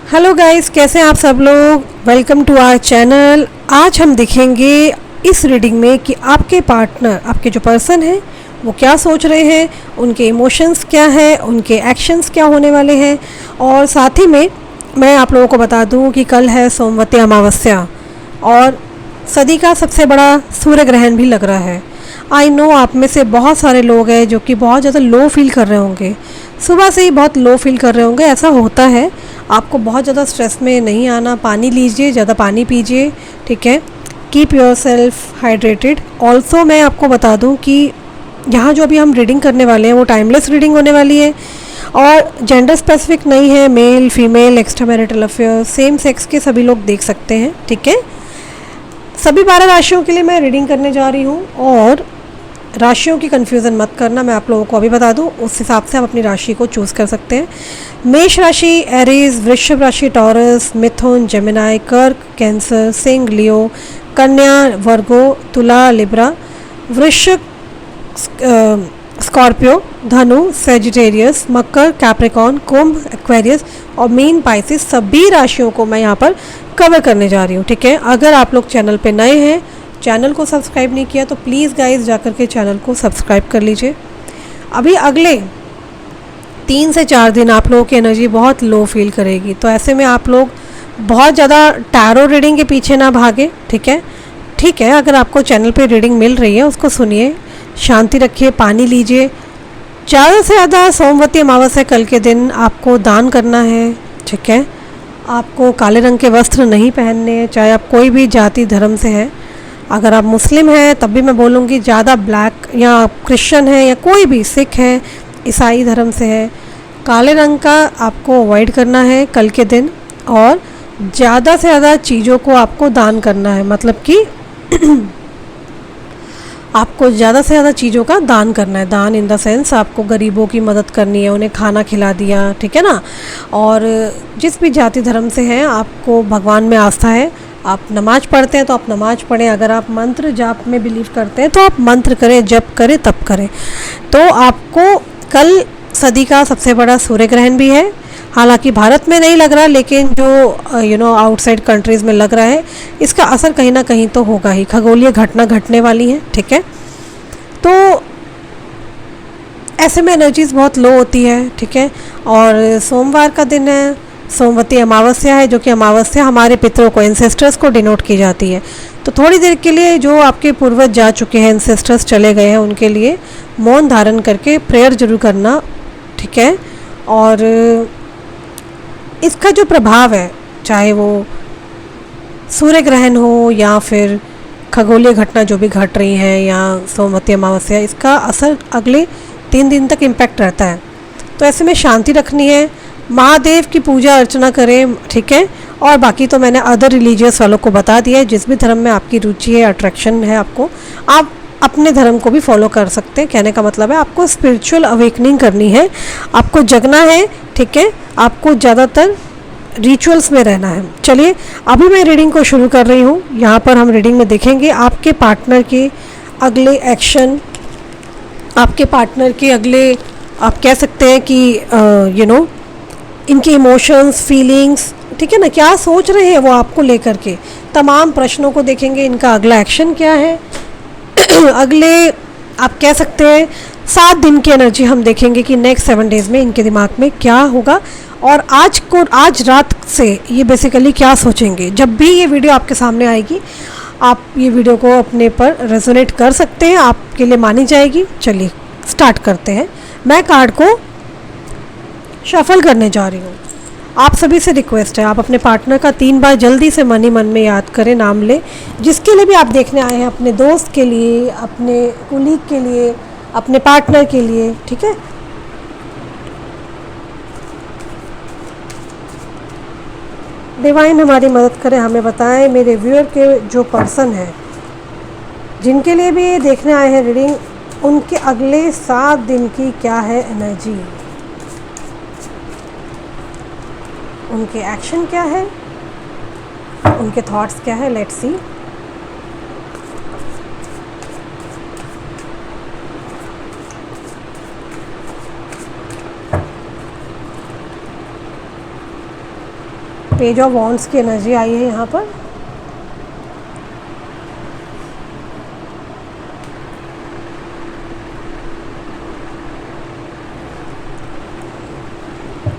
Hello guys, कैसे हैं आप सब लोग। Welcome to our channel. आज हम देखेंगे इस रीडिंग में कि आपके पार्टनर, आपके जो पर्सन हैं, वो क्या सोच रहे हैं, उनके इमोशंस क्या हैं, उनके एक्शंस क्या होने वाले हैं। और साथ ही में मैं आप लोगों को बता दूं कि कल है सोमवती अमावस्या और सदी का सबसे बड़ा सूर्य ग्रहण भी लग रहा है। आई नो आप में से बहुत सारे लोग हैं जो कि बहुत ज़्यादा लो फील कर रहे होंगे, सुबह से ही बहुत लो फील कर रहे होंगे। ऐसा होता है, आपको बहुत ज़्यादा स्ट्रेस में नहीं आना। पानी लीजिए, ज़्यादा पानी पीजिए, ठीक है। Keep your self hydrated. Also मैं आपको बता दूं कि यहाँ जो अभी हम रीडिंग करने वाले हैं वो टाइमलेस रीडिंग होने वाली है और जेंडर स्पेसिफिक नहीं है। Male, female, extra marital affair, same sex के सभी लोग देख सकते हैं, ठीक है। सभी 12 राशियों के लिए मैं रीडिंग करने जा रही हूँ और राशियों की कन्फ्यूज़न मत करना। मैं आप लोगों को अभी बता दूं, उस हिसाब से आप अपनी राशि को चूज़ कर सकते हैं। मेष राशि एरीज, वृषभ राशि टॉरस, मिथुन जेमिनाई, कर्क कैंसर, सिंह लियो, कन्या वर्गो, तुला लिब्रा, वृश्चिक स्कॉर्पियो, धनु सेजिटेरियस, मकर कैप्रिकॉन, कुंभ एक्वेरियस और मीन पाइसिस। सभी राशियों को मैं यहाँ पर कवर करने जा रही हूँ, ठीक है। अगर आप लोग चैनल पे नए हैं, चैनल को सब्सक्राइब नहीं किया तो प्लीज़ गाइस जाकर के चैनल को सब्सक्राइब कर लीजिए। अभी अगले 3 से 4 दिन आप लोगों की एनर्जी बहुत लो फील करेगी, तो ऐसे में आप लोग बहुत ज़्यादा टैरो रीडिंग के पीछे ना भागे, ठीक है। ठीक है, अगर आपको चैनल पे रीडिंग मिल रही है उसको सुनिए, शांति रखिए, पानी लीजिए। ज़्यादा से ज़्यादा सोमवती अमावस्या कल के दिन आपको दान करना है, ठीक है। आपको काले रंग के वस्त्र नहीं पहनने हैं, चाहे आप कोई भी जाति धर्म से हैं। अगर आप मुस्लिम हैं तब भी मैं बोलूँगी ज़्यादा ब्लैक, या क्रिश्चियन है या कोई भी सिख है, ईसाई धर्म से है, काले रंग का आपको अवॉइड करना है कल के दिन। और ज़्यादा से ज़्यादा चीज़ों को आपको दान करना है, मतलब कि आपको ज़्यादा से ज़्यादा चीज़ों का दान करना है। दान इन द सेंस आपको गरीबों की मदद करनी है, उन्हें खाना खिला दिया, ठीक है ना। और जिस भी जाति धर्म से हैं, आपको भगवान में आस्था है, आप नमाज पढ़ते हैं तो आप नमाज पढ़ें। अगर आप मंत्र जाप में बिलीव करते हैं तो आप मंत्र करें, जप करें, तब करें। तो आपको कल सदी का सबसे बड़ा सूर्य ग्रहण भी है। हालांकि भारत में नहीं लग रहा, लेकिन जो आउटसाइड कंट्रीज़ में लग रहा है, इसका असर कहीं ना कहीं तो होगा ही। खगोलीय घटना घटने वाली है, ठीक है। तो ऐसे में एनर्जीज़ बहुत लो होती है, ठीक है। और सोमवार का दिन है, सोमवती अमावस्या है, जो कि अमावस्या हमारे पितरों को, एंसेस्टर्स को डिनोट की जाती है। तो थोड़ी देर के लिए जो आपके पूर्वज जा चुके हैं, एंसेस्टर्स चले गए हैं, उनके लिए मौन धारण करके प्रेयर जरूर करना, ठीक है। और इसका जो प्रभाव है, चाहे वो सूर्य ग्रहण हो या फिर खगोलीय घटना जो भी घट रही हैं या सोमवती अमावस्या, इसका असर अगले 3 दिन तक इम्पैक्ट रहता है। तो ऐसे में शांति रखनी है, महादेव की पूजा अर्चना करें, ठीक है। और बाकी तो मैंने अदर रिलीजियस वालों को बता दिया है। जिस भी धर्म में आपकी रुचि है, अट्रैक्शन है आपको, आप अपने धर्म को भी फॉलो कर सकते हैं। कहने का मतलब है आपको स्पिरिचुअल अवेकनिंग करनी है, आपको जगना है, ठीक है। आपको ज़्यादातर रिचुअल्स में रहना है। चलिए अभी मैं रीडिंग को शुरू कर रही हूँ। यहाँ पर हम रीडिंग में देखेंगे आपके पार्टनर के अगले एक्शन, आपके पार्टनर के अगले, आप कह सकते हैं कि इनके इमोशंस, फीलिंग्स, ठीक है ना, क्या सोच रहे हैं वो आपको लेकर के। तमाम प्रश्नों को देखेंगे, इनका अगला एक्शन क्या है। अगले आप कह सकते हैं 7 दिन की एनर्जी हम देखेंगे कि नेक्स्ट 7 डेज़ में इनके दिमाग में क्या होगा और आज रात से ये बेसिकली क्या सोचेंगे। जब भी ये वीडियो आपके सामने आएगी, आप ये वीडियो को अपने पर रेजोनेट कर सकते हैं, आपके लिए मानी जाएगी। चलिए स्टार्ट करते हैं। मैं कार्ड को शफल करने जा रही हूँ। आप सभी से रिक्वेस्ट है, आप अपने पार्टनर का 3 बार जल्दी से मन ही मन में याद करें, नाम ले। जिसके लिए भी आप देखने आए हैं, अपने दोस्त के लिए, अपने कुलीग के लिए, अपने पार्टनर के लिए, ठीक है। डिवाइन हमारी मदद करें, हमें बताएं मेरे व्यूअर के जो पर्सन है, जिनके लिए भी देखने आए हैं रीडिंग, उनके अगले 7 दिन की क्या है एनर्जी, उनके एक्शन क्या है, उनके थॉट्स क्या है। Let's see. Page of wands की एनर्जी आई है यहाँ पर।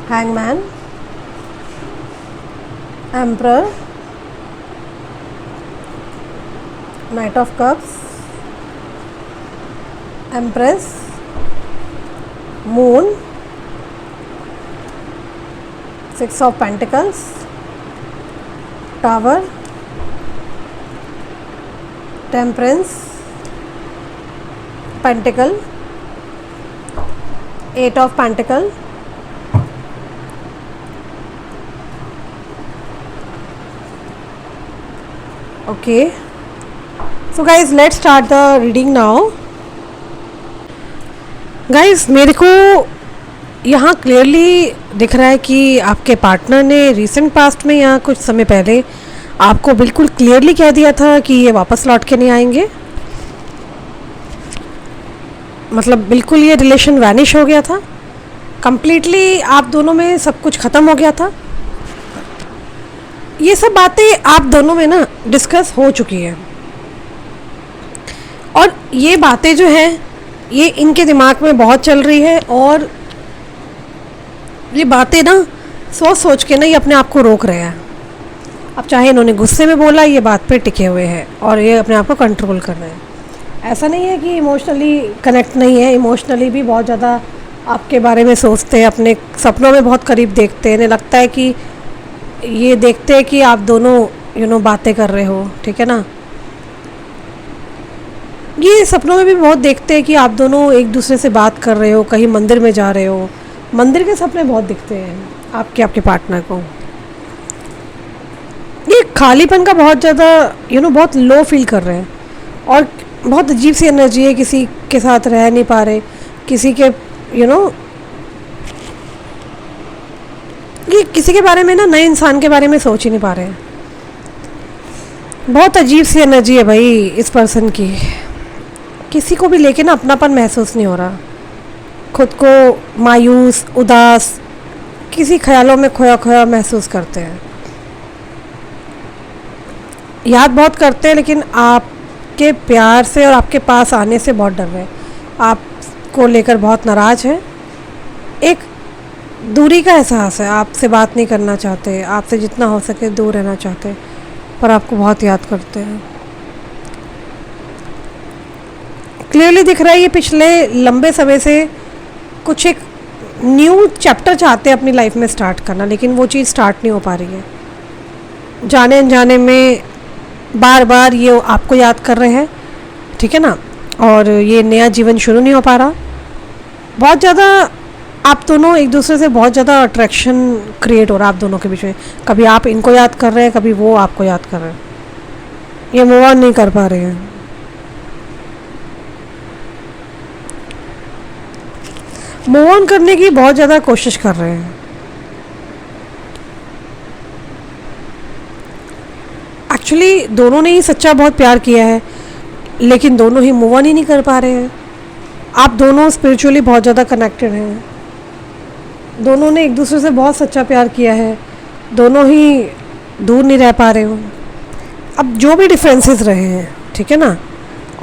Hangman, emperor, knight of cups, empress, moon, six of pentacles, tower, temperance, pentacle, eight of pentacle, okay. So guys let's start the reading now. Guys मेरे को यहाँ clearly दिख रहा है कि आपके पार्टनर ने रिसेंट पास्ट में या कुछ समय पहले आपको बिल्कुल क्लियरली कह दिया था कि ये वापस लौट के नहीं आएंगे। मतलब बिल्कुल ये रिलेशन वैनिश हो गया था, कंप्लीटली आप दोनों में सब कुछ ख़त्म हो गया था। ये सब बातें आप दोनों में ना डिस्कस हो चुकी है, और ये बातें जो हैं ये इनके दिमाग में बहुत चल रही है, और ये बातें ना सोच सोच के ना ये अपने आप को रोक रहे हैं। अब चाहे इन्होंने गुस्से में बोला, ये बात पे टिके हुए हैं और ये अपने आप को कंट्रोल कर रहे हैं। ऐसा नहीं है कि इमोशनली कनेक्ट नहीं है, इमोशनली भी बहुत ज़्यादा आपके बारे में सोचते हैं, अपने सपनों में बहुत करीब देखते हैं। इन्हें लगता है कि ये देखते हैं कि आप दोनों बातें कर रहे हो, ठीक है ना। ये सपनों में भी बहुत देखते हैं कि आप दोनों एक दूसरे से बात कर रहे हो, कहीं मंदिर में जा रहे हो। मंदिर के सपने बहुत दिखते हैं आपके पार्टनर को। ये खालीपन का बहुत ज़्यादा बहुत लो फील कर रहे हैं, और बहुत अजीब सी एनर्जी है, किसी के साथ रह नहीं पा रहे, किसी के ये किसी के बारे में ना, नए इंसान के बारे में सोच ही नहीं पा रहे हैं। बहुत अजीब सी एनर्जी है भाई इस पर्सन की। किसी को भी लेके ना अपनापन महसूस नहीं हो रहा, खुद को मायूस, उदास, किसी ख्यालों में खोया खोया महसूस करते हैं। याद बहुत करते हैं, लेकिन आपके प्यार से और आपके पास आने से बहुत डर रहे हैं, आपको लेकर बहुत नाराज़ है। एक दूरी का एहसास है, आपसे बात नहीं करना चाहते, आपसे जितना हो सके दूर रहना चाहते, पर आपको बहुत याद करते हैं। क्लियरली दिख रहा है ये पिछले लंबे समय से कुछ एक न्यू चैप्टर चाहते हैं अपनी लाइफ में स्टार्ट करना, लेकिन वो चीज़ स्टार्ट नहीं हो पा रही है। जाने अनजाने में बार बार ये आपको याद कर रहे हैं, ठीक है ना, और ये नया जीवन शुरू नहीं हो पा रहा। बहुत ज़्यादा आप दोनों एक दूसरे से बहुत ज़्यादा अट्रैक्शन क्रिएट हो रहा है आप दोनों के बीच में। कभी आप इनको याद कर रहे हैं, कभी वो आपको याद कर रहे हैं। ये मूव ऑन नहीं कर पा रहे हैं। मूव ऑन करने की बहुत ज़्यादा कोशिश कर रहे हैं। एक्चुअली दोनों ने ही सच्चा बहुत प्यार किया है, लेकिन दोनों ही मूव ऑन ही नहीं कर पा रहे हैं। आप दोनों स्पिरिचुअली बहुत ज़्यादा कनेक्टेड हैं, दोनों ने एक दूसरे से बहुत सच्चा प्यार किया है, दोनों ही दूर नहीं रह पा रहे हो। अब जो भी डिफरेंसेस रहे हैं, ठीक है ना,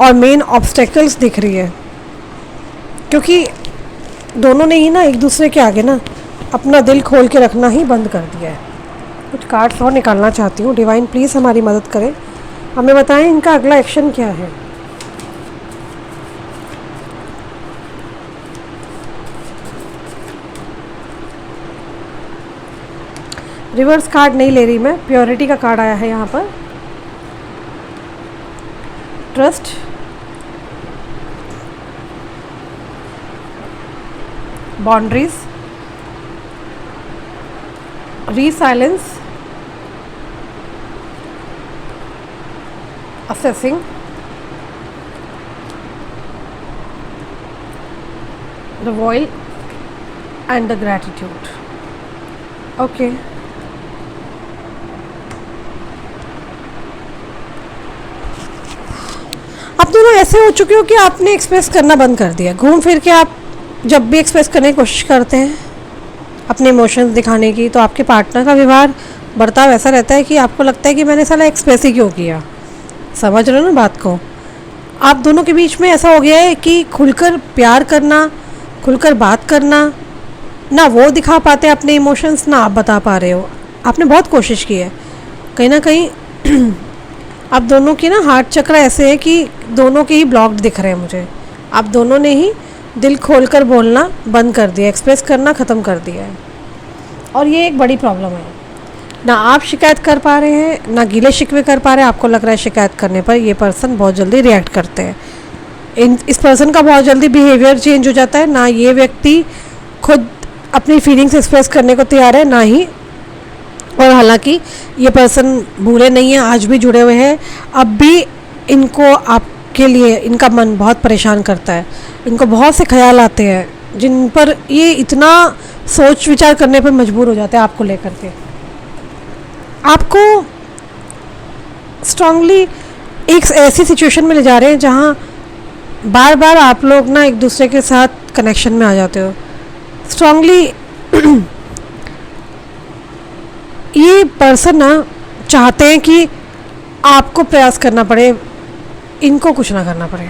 और मेन ऑब्स्टेकल्स दिख रही है, क्योंकि दोनों ने ही ना एक दूसरे के आगे ना अपना दिल खोल के रखना ही बंद कर दिया है। कुछ कार्ड्स और निकालना चाहती हूँ। डिवाइन प्लीज़ हमारी मदद करें, हमें बताएं इनका अगला एक्शन क्या है। रिवर्स कार्ड नहीं ले रही मैं, प्योरिटी का कार्ड आया है यहाँ पर। Trust, boundaries, resilience, assessing, the void and the gratitude. Okay. आप दोनों ऐसे हो चुके हो कि आपने एक्सप्रेस करना बंद कर दिया। घूम फिर के आप जब भी एक्सप्रेस करने की कोशिश करते हैं अपने इमोशंस दिखाने की, तो आपके पार्टनर का व्यवहार बर्ताव ऐसा रहता है कि आपको लगता है कि मैंने साला एक्सप्रेस ही क्यों किया। समझ रहे हो ना बात को? आप दोनों के बीच में ऐसा हो गया है कि खुलकर प्यार करना, खुलकर बात करना, ना वो दिखा पाते अपने इमोशंस, ना आप बता पा रहे हो। आपने बहुत कोशिश की है, कहीं ना कहीं आप दोनों की ना हार्ट चक्र ऐसे है कि दोनों के ही ब्लॉक्ड दिख रहे हैं मुझे। आप दोनों ने ही दिल खोलकर बोलना बंद कर दिया, एक्सप्रेस करना ख़त्म कर दिया है, और ये एक बड़ी प्रॉब्लम है। ना आप शिकायत कर पा रहे हैं, ना गिले शिकवे कर पा रहे हैं। आपको लग रहा है शिकायत करने पर ये पर्सन बहुत जल्दी रिएक्ट करते हैं। इस पर्सन का बहुत जल्दी बिहेवियर चेंज हो जाता है। ना ये व्यक्ति खुद अपनी फीलिंग्स एक्सप्रेस करने को तैयार है, ना ही, और हालांकि ये पर्सन भूले नहीं हैं, आज भी जुड़े हुए हैं, अब भी इनको आपके लिए इनका मन बहुत परेशान करता है। इनको बहुत से ख्याल आते हैं जिन पर ये इतना सोच विचार करने पर मजबूर हो जाते हैं आपको लेकर के। आपको स्ट्रांगली एक ऐसी सिचुएशन में ले जा रहे हैं जहाँ बार बार आप लोग ना एक दूसरे के साथ कनेक्शन में आ जाते हो स्ट्रांगली। ये पर्सन ना चाहते हैं कि आपको प्रयास करना पड़े, इनको कुछ ना करना पड़े।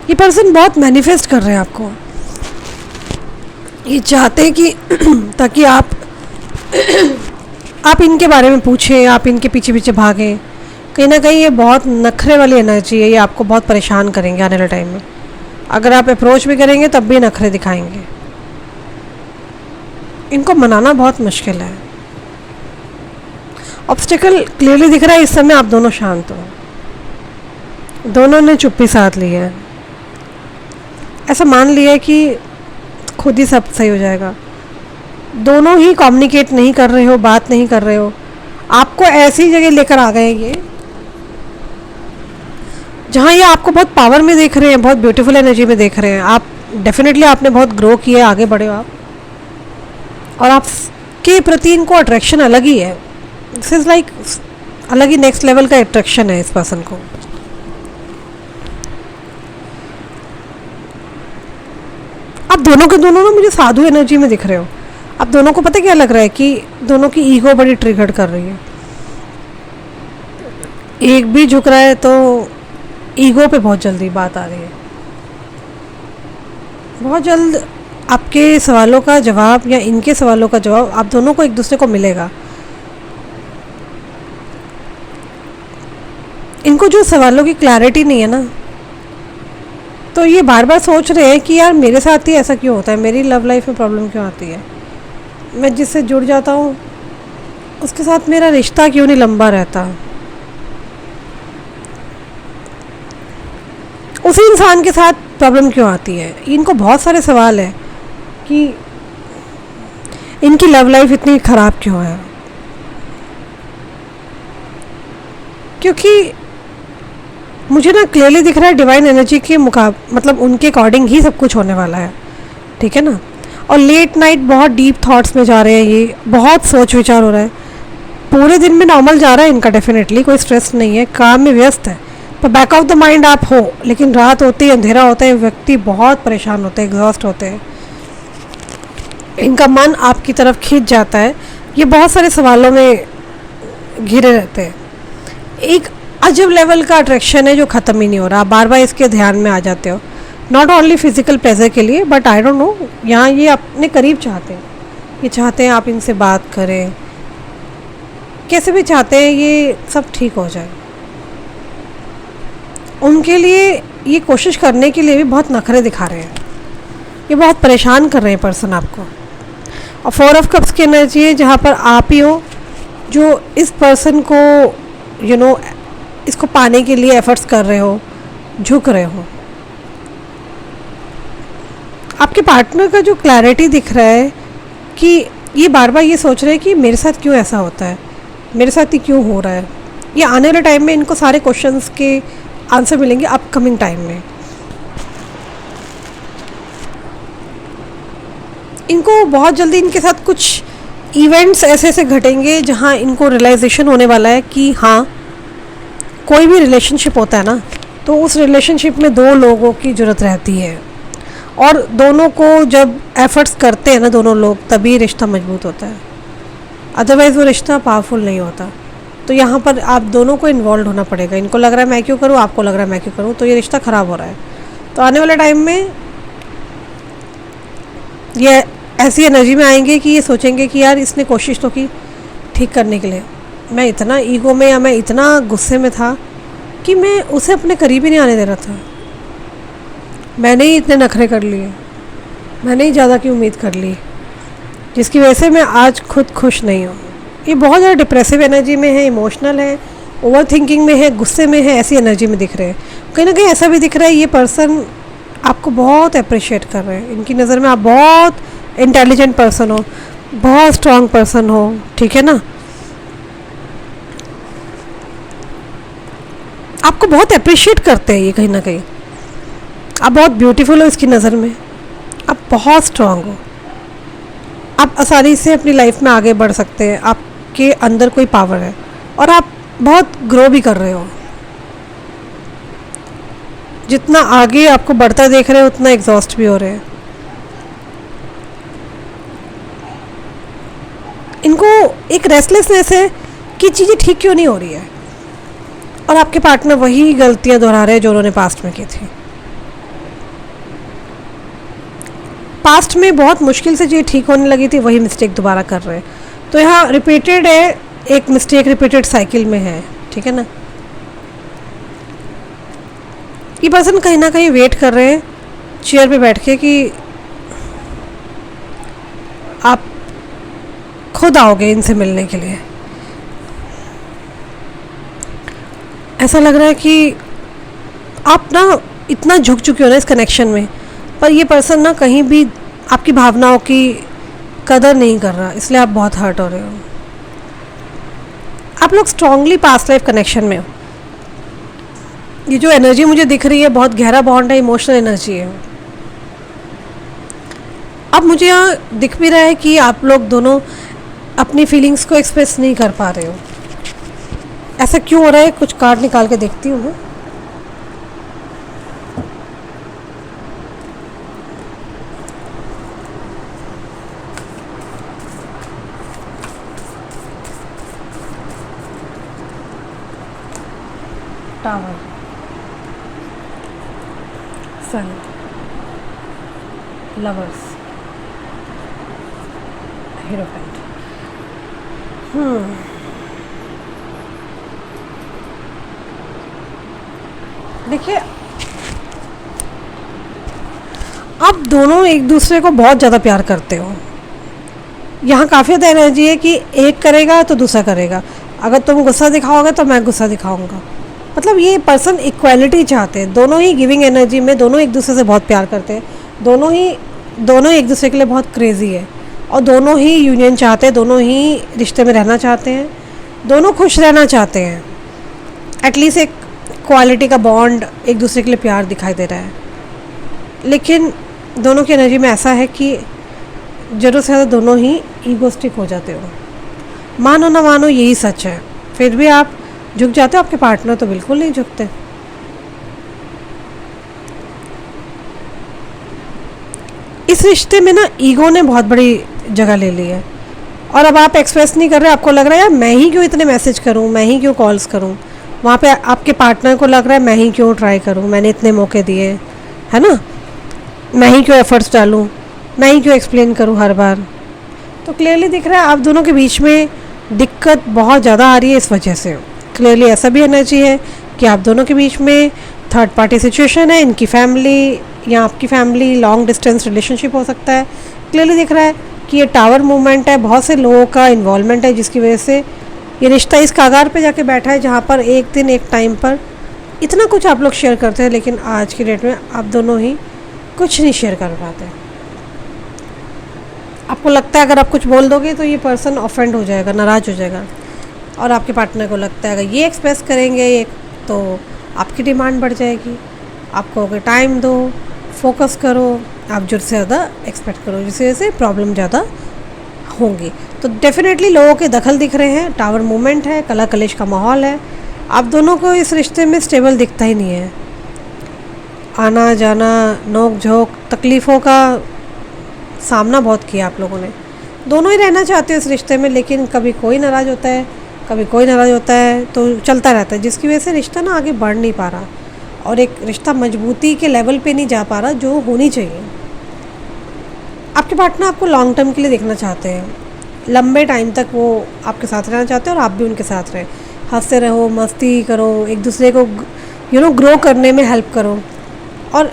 ये पर्सन बहुत मैनिफेस्ट कर रहे हैं आपको। ये चाहते हैं कि ताकि आप इनके बारे में पूछें, आप इनके पीछे पीछे भागें। कहीं ना कहीं ये बहुत नखरे वाली एनर्जी है, ये आपको बहुत परेशान करेंगे आने वाले टाइम में। अगर आप अप्रोच भी करेंगे तब भी नखरे दिखाएंगे। इनको मनाना बहुत मुश्किल है। ऑब्स्टिकल क्लियरली दिख रहा है, इस समय आप दोनों शांत हो, दोनों ने चुप्पी साध ली है। ऐसा मान लिया है कि खुद ही सब सही हो जाएगा। दोनों ही कम्युनिकेट नहीं कर रहे हो, बात नहीं कर रहे हो। आपको ऐसी जगह लेकर आ गए ये जहाँ ये आपको बहुत पावर में देख रहे हैं, बहुत ब्यूटीफुल एनर्जी में देख रहे हैं। आप डेफिनेटली आपने बहुत ग्रो किया है, आगे बढ़े हो आप, और आपके प्रति इनको अट्रैक्शन अलग ही है। दिस इज़ लाइक अलग ही नेक्स्ट लेवल का अट्रैक्शन है इस पर्सन को। आप दोनों के दोनों ना मुझे साधु एनर्जी में दिख रहे हो। आप दोनों को पता क्या लग रहा है कि दोनों की ईगो बड़ी ट्रिगर कर रही है। एक भी झुक रहा है तो ईगो पे बहुत जल्दी बात आ रही है। बहुत जल्द आपके सवालों का जवाब या इनके सवालों का जवाब आप दोनों को एक दूसरे को मिलेगा। इनको जो सवालों की क्लैरिटी नहीं है ना, तो ये बार बार सोच रहे हैं कि यार मेरे साथ ही ऐसा क्यों होता है, मेरी लव लाइफ में प्रॉब्लम क्यों आती है, मैं जिससे जुड़ जाता हूँ उसके साथ मेरा रिश्ता क्यों नहीं लंबा रहता, उसी इंसान के साथ प्रॉब्लम क्यों आती है। इनको बहुत सारे सवाल हैं कि इनकी लव लाइफ इतनी ख़राब क्यों है। क्योंकि मुझे ना क्लियरली दिख रहा है डिवाइन एनर्जी के मतलब उनके अकॉर्डिंग ही सब कुछ होने वाला है, ठीक है ना। और लेट नाइट बहुत डीप थॉट्स में जा रहे हैं, ये बहुत सोच विचार हो रहा है। पूरे दिन में नॉर्मल जा रहा है इनका, डेफिनेटली कोई स्ट्रेस नहीं है, काम में व्यस्त है, पर बैक ऑफ द माइंड आप हो। लेकिन रात होती है, अंधेरा होता है, व्यक्ति बहुत परेशान होते हैं, एग्जॉस्ट होते हैं, इनका मन आपकी तरफ खींच जाता है। ये बहुत सारे सवालों में घिरे रहते हैं। एक अजब लेवल का अट्रैक्शन है जो ख़त्म ही नहीं हो रहा। आप बार बार इसके ध्यान में आ जाते हो, नॉट ओनली फिजिकल प्लेजर के लिए, बट आई डोंट नो, यहाँ ये अपने करीब चाहते हैं। ये चाहते हैं आप इनसे बात करें, कैसे भी चाहते हैं ये सब ठीक हो जाए। उनके लिए ये कोशिश करने के लिए भी बहुत नखरे दिखा रहे हैं, ये बहुत परेशान कर रहे हैं पर्सन आपको। और 4 ऑफ कप्स की एनर्जी है जहाँ पर आप ही हो जो इस पर्सन को इसको पाने के लिए एफर्ट्स कर रहे हो, झुक रहे हो। आपके पार्टनर का जो क्लैरिटी दिख रहा है कि ये बार बार ये सोच रहे हैं कि मेरे साथ क्यों ऐसा होता है, मेरे साथ ही क्यों हो रहा है। ये आने वाले टाइम में इनको सारे क्वेश्चंस के आंसर मिलेंगे अपकमिंग टाइम में। इनको बहुत जल्दी इनके साथ कुछ इवेंट्स ऐसे ऐसे घटेंगे जहाँ इनको रियलाइजेशन होने वाला है कि हाँ, कोई भी रिलेशनशिप होता है ना, तो उस रिलेशनशिप में 2 लोगों की ज़रूरत रहती है। और दोनों को जब एफर्ट्स करते हैं ना दोनों लोग, तभी रिश्ता मजबूत होता है, अदरवाइज़ वो रिश्ता पावरफुल नहीं होता। तो यहाँ पर आप दोनों को इन्वॉल्व होना पड़ेगा। इनको लग रहा है मैं क्यों करूँ, आपको लग रहा है मैं क्यों करूँ, तो ये रिश्ता ख़राब हो रहा है। तो आने वाले टाइम में ये ऐसी एनर्जी में आएंगे कि ये सोचेंगे कि यार इसने कोशिश तो की ठीक करने के लिए, मैं इतना ईगो में या मैं इतना गुस्से में था कि मैं उसे अपने करीब ही नहीं आने दे रहा था, मैंने ही इतने नखरे कर लिए, मैंने ही ज़्यादा की उम्मीद कर ली, जिसकी वजह से मैं आज खुद खुश नहीं हूँ। ये बहुत ज़्यादा डिप्रेसिव एनर्जी में है, इमोशनल है, ओवर थिंकिंग में है, गुस्से में है, ऐसी एनर्जी में दिख रहे हैं। कहीं ना कहीं ऐसा भी दिख रहा है ये पर्सन आपको बहुत अप्रिशिएट कर रहे हैं, इनकी नज़र में आप बहुत इंटेलिजेंट पर्सन हो, बहुत स्ट्रांग पर्सन हो, ठीक है ना, आपको बहुत अप्रिशिएट करते हैं ये। कहीं ना कहीं आप बहुत ब्यूटीफुल हो इसकी नज़र में, आप बहुत स्ट्रांग हो, आप आसानी से अपनी लाइफ में आगे बढ़ सकते हैं, आपके अंदर कोई पावर है और आप बहुत ग्रो भी कर रहे हो। जितना आगे आपको बढ़ता देख रहे हो उतना एग्जॉस्ट भी हो रहे हैं। इनको एक रेस्टलेसनेस है कि चीज़ें ठीक क्यों नहीं हो रही है, और आपके पार्टनर वही गलतियां दोहरा रहे हैं जो उन्होंने पास्ट में की थी। पास्ट में बहुत मुश्किल से जो ठीक होने लगी थी वही मिस्टेक दोबारा कर रहे हैं। तो यहाँ रिपीटेड है, एक मिस्टेक रिपीटेड साइकिल में है, ठीक है ना। ये पर्सन कहीं ना कहीं वेट कर रहे हैं चेयर पे बैठ के कि आप खुद आओगे इनसे मिलने के लिए। ऐसा लग रहा है कि आप ना इतना झुक चुके हो ना इस कनेक्शन में, पर ये पर्सन ना कहीं भी आपकी भावनाओं की कदर नहीं कर रहा, इसलिए आप बहुत हर्ट हो रहे हो। आप लोग स्ट्रांगली पास्ट लाइफ कनेक्शन में हो। ये जो एनर्जी मुझे दिख रही है बहुत गहरा बॉन्ड है, इमोशनल एनर्जी है। अब मुझे यहाँ दिख भी रहा है कि आप लोग दोनों अपनी फीलिंग्स को एक्सप्रेस नहीं कर पा रहे हो। ऐसा क्यों हो रहा है, कुछ कार्ड निकाल के देखती हूँ मैं। टावर, सन, लवर्स, हीरोफेंट। देखिए आप दोनों एक दूसरे को बहुत ज़्यादा प्यार करते हो। यहाँ काफ़ी ज़्यादा एनर्जी है कि एक करेगा तो दूसरा करेगा, अगर तुम गुस्सा दिखाओगे तो मैं गुस्सा दिखाऊंगा। मतलब ये पर्सन इक्वालिटी चाहते हैं, दोनों ही गिविंग एनर्जी में, दोनों एक दूसरे से बहुत प्यार करते हैं, दोनों ही एक दूसरे के लिए बहुत क्रेज़ी है, और दोनों ही यूनियन चाहते हैं, दोनों ही रिश्ते में रहना चाहते हैं, दोनों खुश रहना चाहते हैं। एटलीस्ट एक क्वालिटी का बॉन्ड, एक दूसरे के लिए प्यार दिखाई दे रहा है। लेकिन दोनों की एनर्जी में ऐसा है कि ज़रूरत से ज़्यादा दोनों ही ईगोस्टिक हो जाते हो। मानो ना मानो यही सच है, फिर भी आप झुक जाते हो, आपके पार्टनर तो बिल्कुल नहीं झुकते। इस रिश्ते में ना ईगो ने बहुत बड़ी जगह ले ली है, और अब आप एक्सप्रेस नहीं कर रहे। आपको लग रहा है यार मैं ही क्यों इतने मैसेज करूं, मैं ही क्यों कॉल्स करूं। वहाँ पे आपके पार्टनर को लग रहा है मैं ही क्यों ट्राई करूं, मैंने इतने मौके दिए, है ना, मैं ही क्यों एफर्ट्स डालूं, मैं ही क्यों एक्सप्लेन करूं हर बार। तो क्लियरली दिख रहा है आप दोनों के बीच में दिक्कत बहुत ज़्यादा आ रही है इस वजह से। क्लियरली ऐसा भी एनर्जी है कि आप दोनों के बीच में थर्ड पार्टी सिचुएशन है, इनकी फैमिली या आपकी फैमिली, लॉन्ग डिस्टेंस रिलेशनशिप हो सकता है। क्लियरली दिख रहा है कि ये टावर मूवमेंट है, बहुत से लोगों का इन्वॉल्वमेंट है, जिसकी वजह से ये रिश्ता इस कागार पे जाके बैठा है जहाँ पर एक दिन एक टाइम पर इतना कुछ आप लोग शेयर करते हैं, लेकिन आज की डेट में आप दोनों ही कुछ नहीं शेयर कर पाते। आपको लगता है अगर आप कुछ बोल दोगे तो ये पर्सन ऑफेंड हो जाएगा, नाराज़ हो जाएगा, और आपके पार्टनर को लगता है अगर ये एक्सप्रेस करेंगे तो आपकी डिमांड बढ़ जाएगी। आपको अगर टाइम दो, फोकस करो, आप ज़रूरत से ज़्यादा एक्सपेक्ट करो, जिसकी वजह से प्रॉब्लम ज़्यादा होंगी। तो डेफिनेटली लोगों के दखल दिख रहे हैं, टावर मूवमेंट है, कला कलेश का माहौल है। आप दोनों को इस रिश्ते में स्टेबल दिखता ही नहीं है। आना जाना, नोक झोंक, तकलीफ़ों का सामना बहुत किया आप लोगों ने। दोनों ही रहना चाहते हो इस रिश्ते में, लेकिन कभी कोई नाराज़ होता है, कभी कोई नाराज़ होता है, तो चलता रहता है, जिसकी वजह से रिश्ता ना आगे बढ़ नहीं पा रहा और एक रिश्ता मजबूती के लेवल पे नहीं जा पा रहा जो होनी चाहिए। आपके पार्टनर आपको लॉन्ग टर्म के लिए देखना चाहते हैं, लंबे टाइम तक वो आपके साथ रहना चाहते हैं और आप भी उनके साथ रहें। हंसते रहो, मस्ती करो, एक दूसरे को ग्रो करने में हेल्प करो। और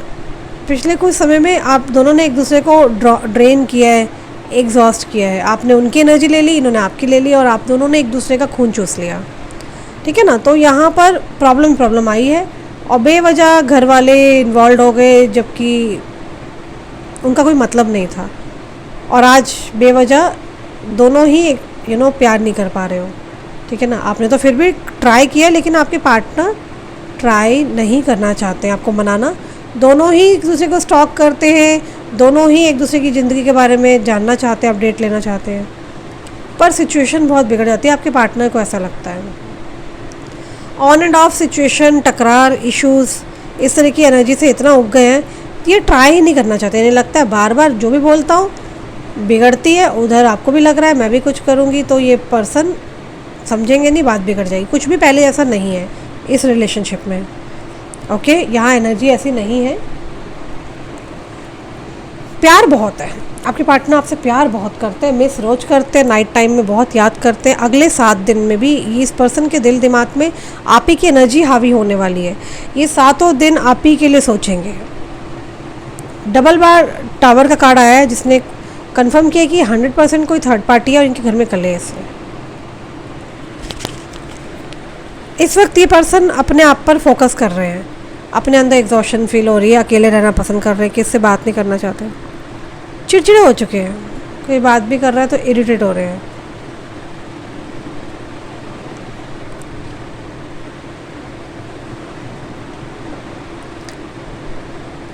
पिछले कुछ समय में आप दोनों ने एक दूसरे को ड्रेन किया है, एग्जॉस्ट किया है। आपने उनकी एनर्जी ले ली, इन्होंने आपकी ले ली, और आप दोनों ने एक दूसरे का खून चूस लिया, ठीक है ना। तो यहाँ पर प्रॉब्लम आई है और बेवजह घर वाले इन्वॉल्व हो गए, जबकि उनका कोई मतलब नहीं था। और आज बेवजह दोनों ही प्यार नहीं कर पा रहे हो, ठीक है ना। आपने तो फिर भी ट्राई किया, लेकिन आपके पार्टनर ट्राई नहीं करना चाहते हैं आपको मनाना। दोनों ही एक दूसरे को स्टॉक करते हैं, दोनों ही एक दूसरे की ज़िंदगी के बारे में जानना चाहते हैं, अपडेट लेना चाहते हैं, पर सिचुएशन बहुत बिगड़ जाती है। आपके पार्टनर को ऐसा लगता है ऑन एंड ऑफ सिचुएशन, टकरार, इश्यूज़, इस तरह की एनर्जी से इतना उग गए हैं कि ये ट्राई ही नहीं करना चाहते। इन्हें लगता है बार बार जो भी बोलता हूँ बिगड़ती है, उधर आपको भी लग रहा है मैं भी कुछ करूँगी तो ये पर्सन समझेंगे नहीं, बात बिगड़ जाएगी। कुछ भी पहले ऐसा नहीं है इस रिलेशनशिप में, ओके। यहाँ एनर्जी ऐसी नहीं है। प्यार बहुत है, आपके पार्टनर आपसे प्यार बहुत करते हैं, मिस रोज करते हैं, नाइट टाइम में बहुत याद करते हैं। अगले 7 दिन में भी इस पर्सन के दिल दिमाग में आप ही की एनर्जी हावी होने वाली है। ये 7 दिन आप ही के लिए सोचेंगे। डबल बार टावर का कार्ड आया है, जिसने कंफर्म किया कि 100% कोई थर्ड पार्टी है और इनके घर में कलेश है। इस वक्त ये पर्सन अपने आप पर फोकस कर रहे हैं, अपने अंदर एग्जॉशन फील हो रही है, अकेले रहना पसंद कर रहे हैं, किससे बात नहीं करना चाहते, चिड़चिड़े हो चुके हैं। कोई बात भी कर रहा है तो इरिटेट हो रहे हैं।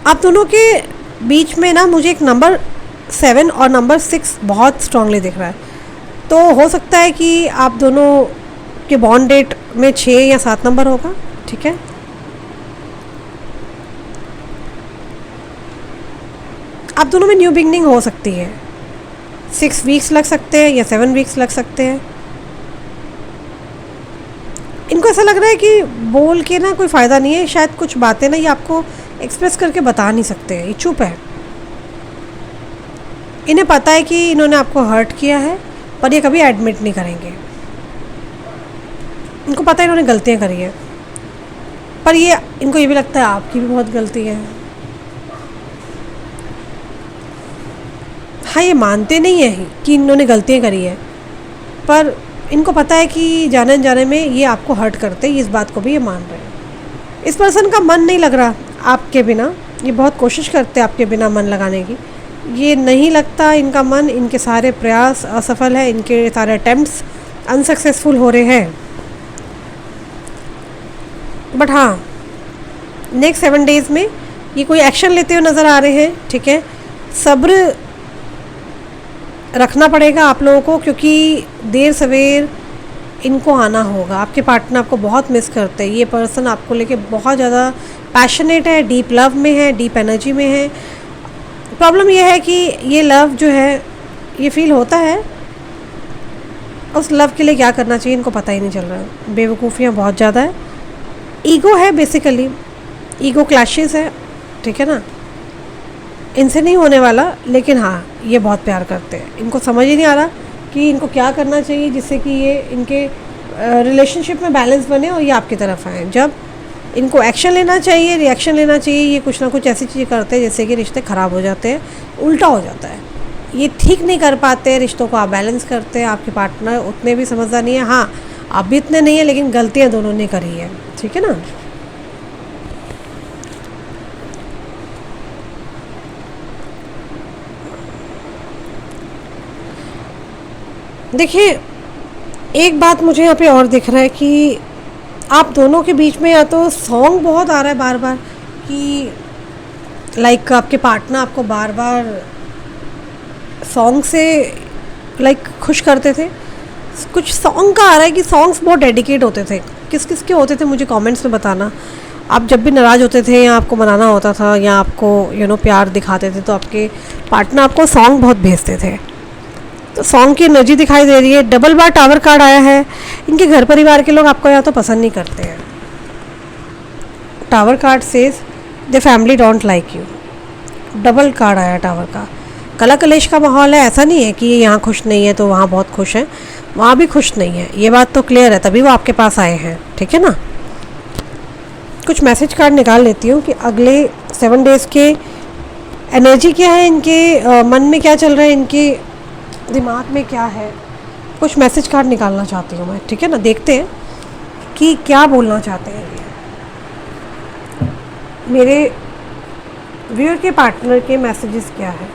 आप दोनों के बीच में ना मुझे एक नंबर 7 और नंबर 6 बहुत स्ट्रांगली दिख रहा है। तो हो सकता है कि आप दोनों के बॉन्ड डेट में 6 या 7 नंबर होगा, ठीक है। आप दोनों में न्यू बिगनिंग हो सकती है। 6 वीक्स लग सकते हैं या 7 वीक्स लग सकते हैं। इनको ऐसा लग रहा है कि बोल के ना कोई फ़ायदा नहीं है, शायद कुछ बातें ना ये आपको एक्सप्रेस करके बता नहीं सकते हैं, ये चुप है। इन्हें पता है कि इन्होंने आपको हर्ट किया है, पर ये कभी एडमिट नहीं करेंगे। इनको पता है इन्होंने गलतियाँ करी है, पर ये इनको ये भी लगता है आपकी भी बहुत गलती है। हाँ, ये मानते नहीं है कि इन्होंने गलतियाँ करी है, पर इनको पता है कि जाने जाने में ये आपको हर्ट करते हैं, इस बात को भी ये मान रहे हैं। इस पर्सन का मन नहीं लग रहा आपके बिना, ये बहुत कोशिश करते हैं आपके बिना मन लगाने की, ये नहीं लगता इनका मन। इनके सारे प्रयास असफल है, इनके सारे अटेम्प्ट्स अनसक्सेसफुल हो रहे हैं। बट हाँ, नेक्स्ट 7 डेज़ में ये कोई एक्शन लेते हुए नज़र आ रहे हैं, ठीक है। सब्र रखना पड़ेगा आप लोगों को, क्योंकि देर सवेर इनको आना होगा। आपके पार्टनर आपको बहुत मिस करते हैं। ये पर्सन आपको लेके बहुत ज़्यादा पैशनेट है, डीप लव में है, डीप एनर्जी में है। प्रॉब्लम ये है कि ये लव जो है ये फील होता है, उस लव के लिए क्या करना चाहिए इनको पता ही नहीं चल रहा। बेवकूफ़ियाँ बहुत ज़्यादा है, ईगो है, बेसिकली ईगो क्लैशेस है, ठीक है ना। इनसे नहीं होने वाला, लेकिन हाँ ये बहुत प्यार करते हैं। इनको समझ ही नहीं आ रहा कि इनको क्या करना चाहिए जिससे कि ये इनके रिलेशनशिप में बैलेंस बने और ये आपकी तरफ आए। जब इनको एक्शन लेना चाहिए, रिएक्शन लेना चाहिए, ये कुछ ना कुछ ऐसी चीज़ें करते हैं जिससे कि रिश्ते ख़राब हो जाते हैं, उल्टा हो जाता है। ये ठीक नहीं कर पाते, रिश्तों को आप बैलेंस करते हैं। आपके पार्टनर उतने भी समझदार नहीं है, हाँ आप भी इतने नहीं है, लेकिन गलतियाँ दोनों ने करी है, ठीक है ना। देखिए, एक बात मुझे यहाँ पे और दिख रहा है कि आप दोनों के बीच में या तो सॉन्ग बहुत आ रहा है बार बार, कि लाइक आपके पार्टनर आपको बार बार सॉन्ग से लाइक खुश करते थे। कुछ सॉन्ग का आ रहा है कि सॉन्ग्स बहुत डेडिकेट होते थे, किस किस के होते थे मुझे कमेंट्स में बताना। आप जब भी नाराज़ होते थे या आपको मनाना होता था या आपको प्यार दिखाते थे, तो आपके पार्टनर आपको सॉन्ग बहुत भेजते थे। तो सॉन्ग की एनर्जी दिखाई दे रही है। डबल बार टावर कार्ड आया है। इनके घर परिवार के लोग आपको या तो पसंद नहीं करते हैं। Tower card says the family don't like you. Double card आया टावर का। कला कलेश का माहौल है। ऐसा नहीं है कि यहाँ खुश नहीं है तो वहाँ बहुत खुश है, वहाँ भी खुश नहीं है, ये बात तो क्लियर है, तभी वो आपके पास आए हैं। ठीक है ना। कुछ मैसेज कार्ड निकाल लेती हूँ कि अगले 7 डेज़ के एनर्जी क्या है, इनके मन में क्या चल रहा है, इनके दिमाग में क्या है। कुछ मैसेज कार्ड निकालना चाहती हूँ मैं। ठीक है ना। देखते हैं कि क्या बोलना चाहते हैं ये मेरे व्यूअर के पार्टनर के मैसेजेस क्या है।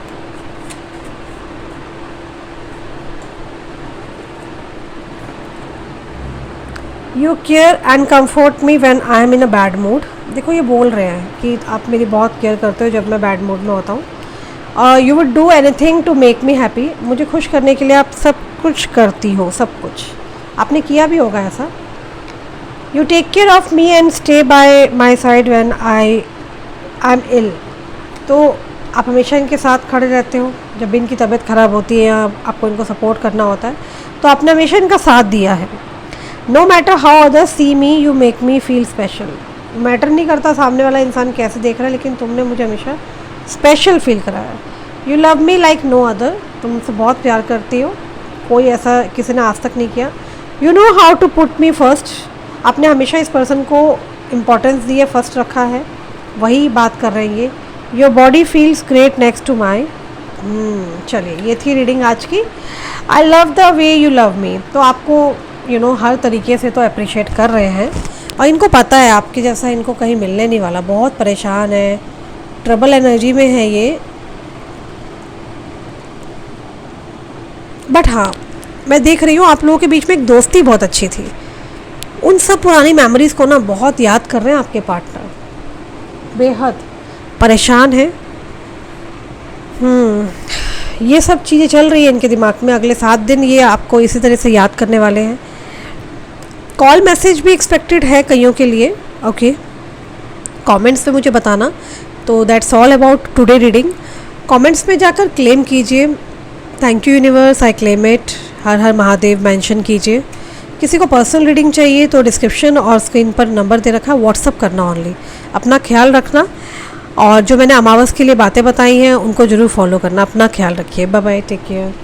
You care and comfort me when I M in a bad mood. देखो ये बोल रहे हैं कि आप मेरी बहुत केयर करते हो जब मैं बैड मूड में होता हूँ। You would do anything to make me happy. मुझे खुश करने के लिए आप सब कुछ करती हो, सब कुछ आपने किया भी होगा ऐसा। You take care of me and stay by my side when I am ill. तो आप हमेशा इनके साथ खड़े रहते हो जब भी इनकी तबीयत ख़राब होती है या आपको इनको सपोर्ट करना होता है, तो आपने हमेशा इनका साथ दिया है। No matter how others see me you make me feel special. Matter नहीं करता सामने वाला इंसान कैसे देख रहा है, लेकिन तुमने मुझे हमेशा स्पेशल फील कराया। You love me like no other. तुम मुझसे बहुत प्यार करती हो, कोई ऐसा किसी ने आज तक नहीं किया। You know how to put me first. आपने हमेशा इस पर्सन को इम्पोर्टेंस दी है, फर्स्ट रखा है, वही बात कर रहे हैं ये। Your body feels great next to my. चलिए ये थी रीडिंग आज की। I love the way you love me. तो आपको हर तरीके से तो अप्रिशिएट कर रहे हैं और इनको पता है आपके जैसा इनको कहीं मिलने नहीं वाला। बहुत परेशान है, ट्रबल एनर्जी में है ये। बट हाँ, मैं देख रही हूँ आप लोगों के बीच में एक दोस्ती बहुत अच्छी थी। उन सब पुरानी मेमोरीज़ को ना बहुत याद कर रहे हैं आपके पार्टनर, बेहद परेशान है। ये सब चीज़ें चल रही है इनके दिमाग में। अगले 7 दिन ये आपको इसी तरह से याद करने वाले हैं। कॉल मैसेज भी एक्सपेक्टेड है कईयों के लिए। ओके, कमेंट्स पे मुझे बताना। तो that's all about today reading. Comments में जाकर क्लेम कीजिए, thank you universe, I claim it, her her Mahadev mention कीजिए। किसी को पर्सनल रीडिंग चाहिए तो डिस्क्रिप्शन और स्क्रीन पर नंबर दे रखा है, व्हाट्सअप करना ओनली। अपना ख्याल रखना और जो मैंने अमावस के लिए बातें बताई हैं उनको ज़रूर फॉलो करना। अपना ख्याल रखिए। Bye bye, take care.